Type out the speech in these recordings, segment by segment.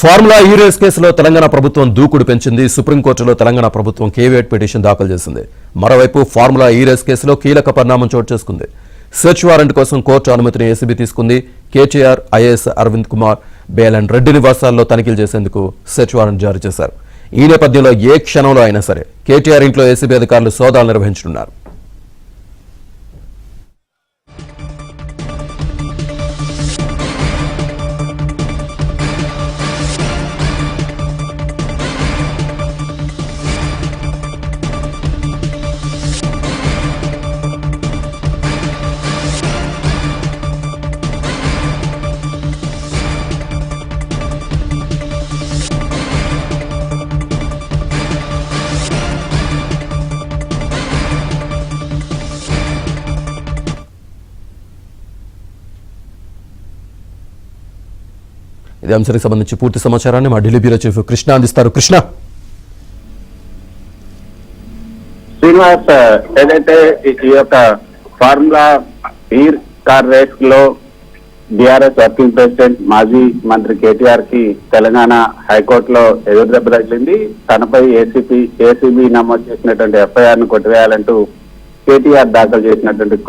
Formula ఈ race కేసులో తెలంగాణ ప్రభుత్వం దూకుడు పెంచింది. సుప్రీంకోర్టులో తెలంగాణ ప్రభుత్వం కేవియట్ పిటిషన్ దాఖలు చేసింది. మరోవైపు ఫార్ములా ఈ రేస్ కేసులో కీలక పరిణామం చోటు చేసుకుంది. సెర్చ్ వారెంట్ కోసం కోర్టు అనుమతిని ఏసీబీ తీసుకుంది. కేటీఆర్, ఐఏఎస్ అరవింద్ కుమార్, బేలన్ రెడ్డి నివాసాల్లో తనిఖీలు చేసేందుకు సెర్చ్ వారెంట్ జారీ చేశారు. ఈ నేపథ్యంలో ఏ క్షణంలో అయినా సరే కేటీఆర్ ఇంట్లో ఏసీబీ అధికారులు సోదాలు నిర్వహించనున్నారు. ఇదే అంశానికి సంబంధించి పూర్తి సమాచారాన్ని మా ఢిల్లీ బ్యూరో చీఫ్ కృష్ణ అందిస్తారు. కృష్ణ, శ్రీనివాస్, ఏదైతే ఈ యొక్క ఫార్ములా ఈ కార్ రేస్ లో బీఆర్ఎస్ వర్కింగ్ ప్రెసిడెంట్ మాజీ మంత్రి కేటీఆర్ కి తెలంగాణ హైకోర్టులో ఎదురు దెబ్బ తగిలింది. తనపై ఏసీబీ నమోదు చేసినటువంటి ఎఫ్ఐఆర్ ను కొట్టివేయాలంటూ కేటీఆర్ దాఖలు చేసినటువంటి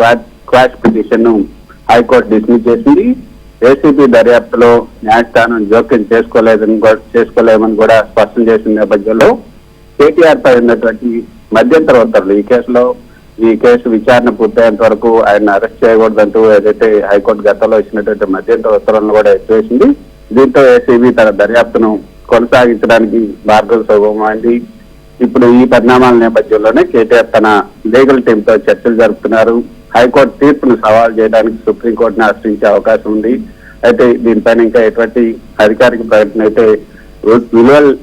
క్వాష్ పిటిషన్ ను హైకోర్టు డిస్మిస్ చేసింది. ఏసీబీ దర్యాప్తులో న్యాయస్థానం జోక్యం చేసుకోలేమని కూడా స్పష్టం చేసిన నేపథ్యంలో కేటీఆర్ పై ఉన్నటువంటి మధ్యంతర ఉత్తర్వులు, ఈ కేసు విచారణ పూర్తయ్యేంత వరకు ఆయన అరెస్ట్ చేయకూడదంటూ ఏదైతే హైకోర్టు గతంలో ఇచ్చినటువంటి మధ్యంతర ఉత్తర్వులను కూడా ఎత్తివేసింది. దీంతో ఏసీబీ తన దర్యాప్తును కొనసాగించడానికి మార్గం సుగమమైంది. ఇప్పుడు ఈ పరిణామాల నేపథ్యంలోనే కేటీఆర్ తన లీగల్ టీమ్ తో చర్చలు జరుపుతున్నారు. హైకోర్టు తీర్పును సవాల్ చేయడానికి సుప్రీంకోర్టును ఆశ్రయించే అవకాశం ఉంది. అయితే దీనిపైన ఇంకా ఎటువంటి అధికారిక ప్రకటన అయితే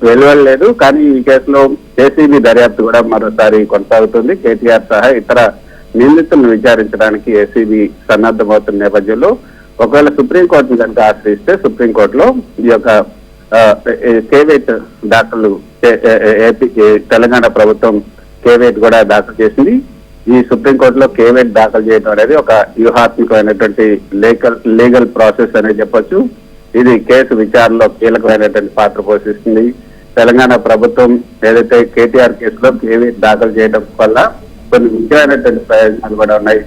వెలువడలేదు. కానీ ఈ కేసులో ఏసీబీ దర్యాప్తు కూడా మరోసారి కొనసాగుతుంది. కేటీఆర్ సహా ఇతర నిందితులను విచారించడానికి ఏసీబీ సన్నద్ధమవుతున్న నేపథ్యంలో ఒకవేళ సుప్రీంకోర్టును కనుక ఆశ్రయిస్తే సుప్రీంకోర్టులో ఈ యొక్క కేవేట్ దాఖలు తెలంగాణ ప్రభుత్వం కేవేట్ కూడా దాఖలు చేసింది. ఈ సుప్రీంకోర్టులో కేవేట్ దాఖలు చేయడం అనేది ఒక వ్యూహాత్మకమైనటువంటి లీగల్ ప్రాసెస్ అనేది చెప్పొచ్చు. ఇది కేసు విచారణలో కీలకమైనటువంటి పాత్ర పోషిస్తుంది. తెలంగాణ ప్రభుత్వం ఏదైతే కేటీఆర్ కేసులో కేవేట్ దాఖలు చేయడం వల్ల కొన్ని ముఖ్యమైనటువంటి ప్రయోజనాలు కూడా ఉన్నాయి.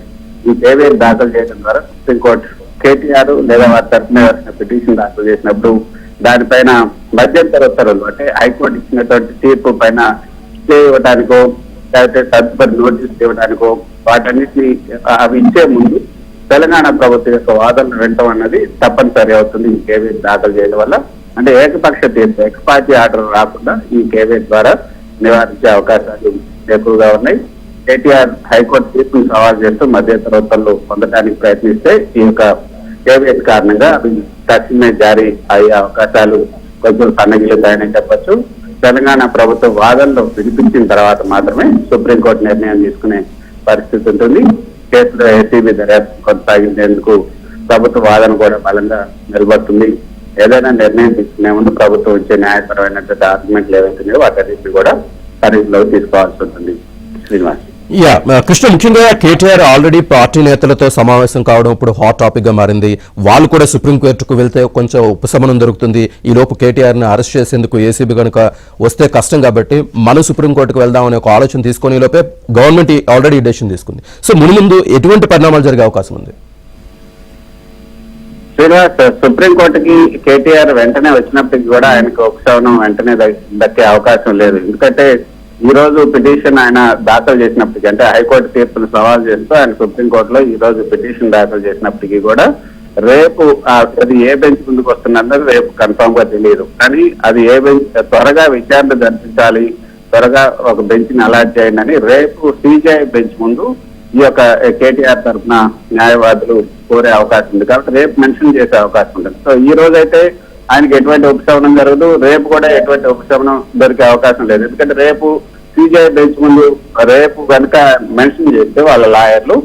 ఈ కేవేట్ దాఖలు చేయడం ద్వారా సుప్రీంకోర్టు కేటీఆర్ లేదా వారి తరఫున పిటిషన్ దాఖలు చేసినప్పుడు దానిపైన మధ్యంతర ఉత్తర్వులు, అంటే హైకోర్టు ఇచ్చినటువంటి తీర్పు పైన స్టే ఇవ్వడానికో లేకపోతే తదుపరి నోటీసులు ఇవ్వడానికో వాటన్నిటిని అవి ఇచ్చే ముందు తెలంగాణ ప్రభుత్వం యొక్క వాదనలు వినటం అన్నది తప్పనిసరి అవుతుంది ఈ కేవేట్ దాఖలు చేయడం వల్ల. అంటే ఏకపక్ష తీర్పు, ఎక్స్పార్టీ ఆర్డర్ రాకుండా ఈ కేవేట్ ద్వారా నివారించే అవకాశాలు ఎక్కువగా ఉన్నాయి. కేటీఆర్ హైకోర్టు తీర్పును సవాల్ చేస్తూ మధ్యంతర ఉత్తర్వులు పొందడానికి ప్రయత్నిస్తే ఈ యొక్క కేవేట్ కారణంగా అవి తక్షణమే జారీ అయ్యే అవకాశాలు కొంచెం సన్నగిలుతాయని చెప్పొచ్చు. తెలంగాణ ప్రభుత్వ వాదనలు వినిపించిన తర్వాత మాత్రమే సుప్రీంకోర్టు నిర్ణయం తీసుకునే పరిస్థితి ఉంటుంది. కేసులో ఏసీబీ దర్యాప్తు కొనసాగించేందుకు ప్రభుత్వ వాదన కూడా బలంగా నిలబడుతుంది. ఏదైనా నిర్ణయం తీసుకునే ముందు ప్రభుత్వం వచ్చే న్యాయపరమైనటువంటి ఆర్గ్యుమెంట్లు ఏవైతున్నాయో వాటన్నిటిని కూడా పరిగణలోకి తీసుకోవాల్సి ఉంటుంది. శ్రీనివాస్, కృష్ణ, ముఖ్యంగా కేటీఆర్ ఆల్రెడీ పార్టీ నేతలతో సమావేశం కావడం ఇప్పుడు హాట్ టాపిక్ గా మారింది. వాళ్ళు కూడా సుప్రీంకోర్టుకు వెళ్తే కొంచెం ఉపశమనం దొరుకుతుంది. ఈ లోపు కేటీఆర్ ని అరెస్ట్ చేసేందుకు ఏసీబీ కనుక వస్తే కష్టం కాబట్టి మనం సుప్రీంకోర్టుకు వెళ్దామనే ఒక ఆలోచన తీసుకునే లోపే గవర్నమెంట్ ఆల్రెడీ డెసిషన్ తీసుకుంది. సో ముందు ఎటువంటి పరిణామాలు జరిగే అవకాశం ఉంది? శ్రీనివాస్, సుప్రీంకోర్టుకి కేటీఆర్ వెంటనే వచ్చినప్పటికీ కూడా ఆయనకు ఉపశమనం వెంటనే దక్కే అవకాశం లేదు. ఎందుకంటే ఈ రోజు పిటిషన్ ఆయన దాఖలు చేసినప్పటికీ, అంటే హైకోర్టు తీర్పును సవాల్ చేస్తూ ఆయన సుప్రీంకోర్టులో ఈ రోజు పిటిషన్ దాఖలు చేసినప్పటికీ కూడా రేపు అది ఏ బెంచ్ ముందుకు వస్తున్నది రేపు కన్ఫర్మ్ గా తెలియదు. కానీ అది ఏ బెంచ్ త్వరగా విచారణ జరిపించాలి, త్వరగా ఒక బెంచ్ ని అలాట్ చేయండి అని రేపు సిజేఐ బెంచ్ ముందు ఈ యొక్క కేటీఆర్ తరఫున న్యాయవాదులు కోరే అవకాశం ఉంది. కాబట్టి రేపు మెన్షన్ చేసే అవకాశం ఉంటుంది. సో ఈ రోజు అయితే ఆయనకి ఎటువంటి ఉపశమనం జరగదు, రేపు కూడా ఎటువంటి ఉపశమనం దొరికే అవకాశం లేదు. ఎందుకంటే రేపు సిజేఐ బెంచ్ ముందు రేపు కనుక మెన్షన్ చేస్తే వాళ్ళ లాయర్లు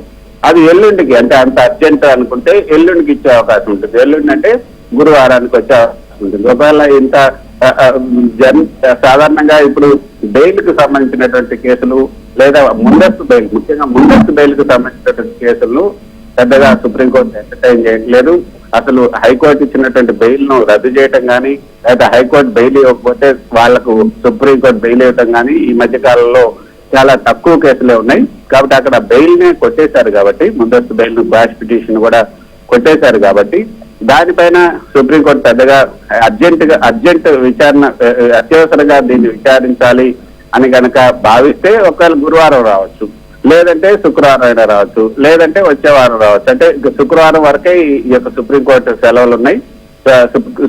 అది ఎల్లుండికి, అంటే అంత అర్జెంట్ అనుకుంటే ఎల్లుండికి ఇచ్చే అవకాశం ఉంటుంది. ఎల్లుండి అంటే గురువారానికి వచ్చే అవకాశం ఉంటుంది. ఒకవేళ ఇంత సాధారణంగా ఇప్పుడు బెయిల్కి సంబంధించినటువంటి కేసులు లేదా ముందస్తు బెయిల్, ముఖ్యంగా ముందస్తు బెయిల్ కు సంబంధించినటువంటి కేసులను పెద్దగా సుప్రీంకోర్టు ఎంటర్టైన్ చేయట్లేదు. అసలు హైకోర్టు ఇచ్చినటువంటి బెయిల్ ను రద్దు చేయటం కానీ, లేదా హైకోర్టు బెయిల్ ఇవ్వకపోతే వాళ్లకు సుప్రీంకోర్టు బెయిల్ ఇవ్వటం కానీ ఈ మధ్య కాలంలో చాలా తక్కువ కేసులే ఉన్నాయి. కాబట్టి అక్కడ బెయిల్ ని కొట్టేశారు కాబట్టి, ముందస్తు బెయిల్ ను క్వాష్ పిటిషన్ కూడా కొట్టేశారు కాబట్టి దానిపైన సుప్రీంకోర్టు పెద్దగా అర్జెంట్ విచారణ, అత్యవసరంగా దీన్ని విచారించాలి అని కనుక భావిస్తే ఒకవేళ గురువారం రావచ్చు, లేదంటే శుక్రవారం అయినా రావచ్చు, లేదంటే వచ్చే వారం రావచ్చు. అంటే శుక్రవారం వరకే ఈ యొక్క సుప్రీంకోర్టు సెలవులు ఉన్నాయి.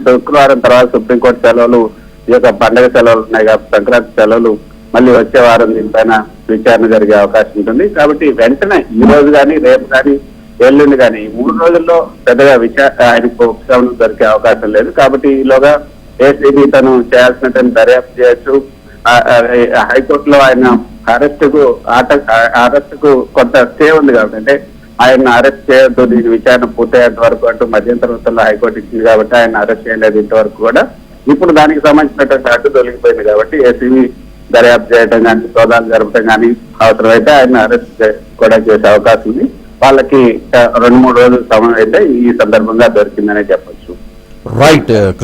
శుక్రవారం తర్వాత సుప్రీంకోర్టు సెలవులు, ఈ యొక్క పండుగ సెలవులు ఉన్నాయి కాబట్టి సంక్రాంతి సెలవులు, మళ్ళీ వచ్చే వారం దీనిపైన విచారణ జరిగే అవకాశం ఉంటుంది. కాబట్టి వెంటనే ఈ రోజు కానీ, రేపు కానీ, ఎల్లుండి కానీ 3 రోజుల్లో పెద్దగా ఆయనకు ఉపశమనం దొరికే అవకాశం లేదు. కాబట్టి ఈలోగా ఏసీబీ తను చేయాల్సినటువంటి దర్యాప్తు చేయొచ్చు. హైకోర్టులో ఆయన అరెస్టుకు కొంత స్టే ఉంది కాబట్టి, అంటే ఆయన అరెస్ట్ చేయొద్దు, దీని విచారణ పూర్తయ్యేంత వరకు అంటూ మధ్యంతర ఉత్తర్వులు హైకోర్టు ఇచ్చింది కాబట్టి ఆయన అరెస్ట్ చేయలేదు ఇంతవరకు కూడా. ఇప్పుడు దానికి సంబంధించినటువంటి అడ్డు తొలగిపోయింది కాబట్టి ఏసీబీ దర్యాప్తు చేయడం కానీ, సోదాలు జరపడం కానీ, అవసరమైతే ఆయన అరెస్ట్ కూడా చేసే అవకాశం ఉంది. వాళ్ళకి 2-3 రోజుల సమయం అయితే ఈ సందర్భంగా దొరికిందనే చెప్పొచ్చు. రైట్.